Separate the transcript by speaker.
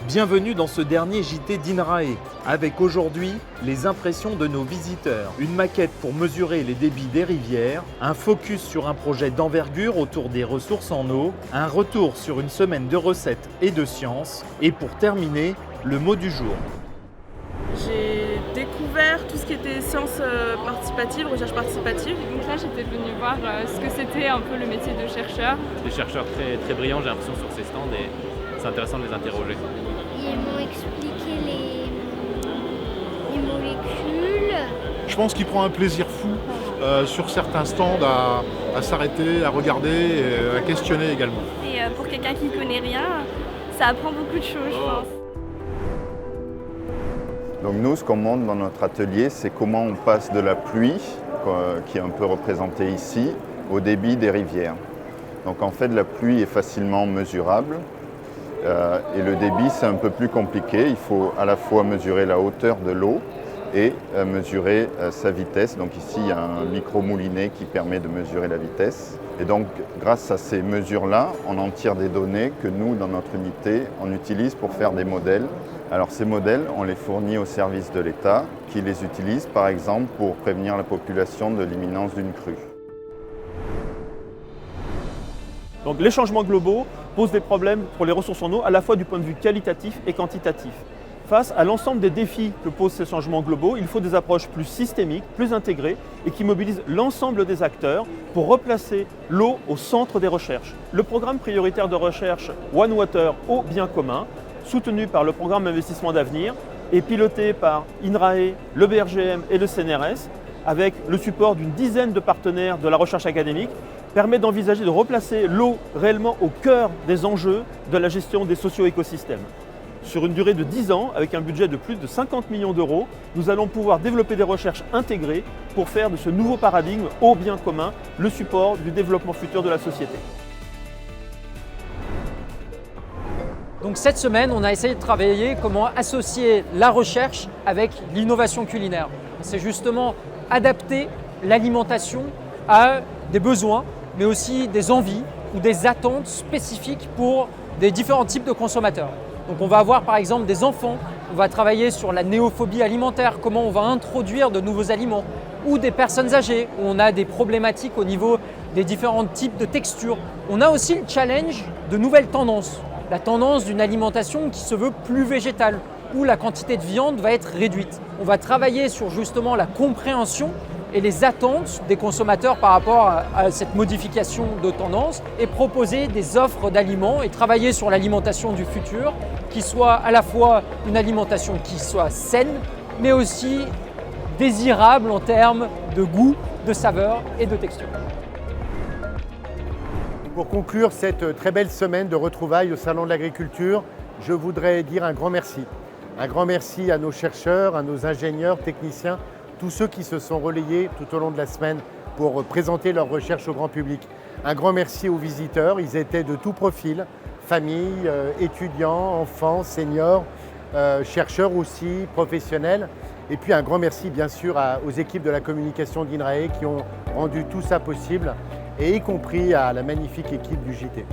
Speaker 1: Bienvenue dans ce dernier JT d'INRAE, avec aujourd'hui les impressions de nos visiteurs, une maquette pour mesurer les débits des rivières, un focus sur un projet d'envergure autour des ressources en eau, un retour sur une semaine de recettes et de sciences, et pour terminer, le mot du jour.
Speaker 2: J'ai découvert tout ce qui était sciences participatives, recherche participative.
Speaker 3: Donc là, j'étais venue voir ce que c'était un peu le métier de chercheur.
Speaker 4: Des chercheurs très, très brillants, j'ai l'impression, sur ces stands et c'est intéressant de les interroger.
Speaker 5: Ils m'ont expliqué les molécules.
Speaker 6: Je pense qu'il prend un plaisir fou sur certains stands à s'arrêter, à regarder et à questionner également.
Speaker 7: Et pour quelqu'un qui ne connaît rien, ça apprend beaucoup de choses, je pense.
Speaker 8: Donc nous, ce qu'on montre dans notre atelier, c'est comment on passe de la pluie, qui est un peu représentée ici, au débit des rivières. Donc en fait, la pluie est facilement mesurable et le débit, c'est un peu plus compliqué. Il faut à la fois mesurer la hauteur de l'eau et mesurer sa vitesse. Donc ici, il y a un micro-moulinet qui permet de mesurer la vitesse. Et donc, grâce à ces mesures-là, on en tire des données que nous, dans notre unité, on utilise pour faire des modèles. Alors ces modèles, on les fournit au service de l'État, qui les utilise par exemple pour prévenir la population de l'imminence d'une crue.
Speaker 9: Donc les changements globaux posent des problèmes pour les ressources en eau, à la fois du point de vue qualitatif et quantitatif. Face à l'ensemble des défis que posent ces changements globaux, il faut des approches plus systémiques, plus intégrées et qui mobilisent l'ensemble des acteurs pour replacer l'eau au centre des recherches. Le programme prioritaire de recherche One Water, eau bien commun, soutenu par le programme d'investissement d'avenir et piloté par INRAE, le BRGM et le CNRS, avec le support d'une dizaine de partenaires de la recherche académique, permet d'envisager de replacer l'eau réellement au cœur des enjeux de la gestion des socio-écosystèmes. Sur une durée de 10 ans, avec un budget de plus de 50 millions d'euros, nous allons pouvoir développer des recherches intégrées pour faire de ce nouveau paradigme eau bien commun le support du développement futur de la société.
Speaker 10: Donc cette semaine, on a essayé de travailler comment associer la recherche avec l'innovation culinaire. C'est justement adapter l'alimentation à des besoins, mais aussi des envies ou des attentes spécifiques pour des différents types de consommateurs. Donc on va avoir par exemple des enfants, on va travailler sur la néophobie alimentaire, comment on va introduire de nouveaux aliments, ou des personnes âgées, où on a des problématiques au niveau des différents types de textures. On a aussi le challenge de nouvelles tendances. La tendance d'une alimentation qui se veut plus végétale, où la quantité de viande va être réduite. On va travailler sur justement la compréhension et les attentes des consommateurs par rapport à cette modification de tendance et proposer des offres d'aliments et travailler sur l'alimentation du futur qui soit à la fois une alimentation qui soit saine, mais aussi désirable en termes de goût, de saveur et de texture.
Speaker 11: Pour conclure cette très belle semaine de retrouvailles au Salon de l'Agriculture, je voudrais dire un grand merci. Un grand merci à nos chercheurs, à nos ingénieurs, techniciens, tous ceux qui se sont relayés tout au long de la semaine pour présenter leurs recherches au grand public. Un grand merci aux visiteurs, ils étaient de tout profil, familles, étudiants, enfants, seniors, chercheurs aussi, professionnels. Et puis un grand merci bien sûr aux équipes de la communication d'INRAE qui ont rendu tout ça possible, et y compris à la magnifique équipe du JT.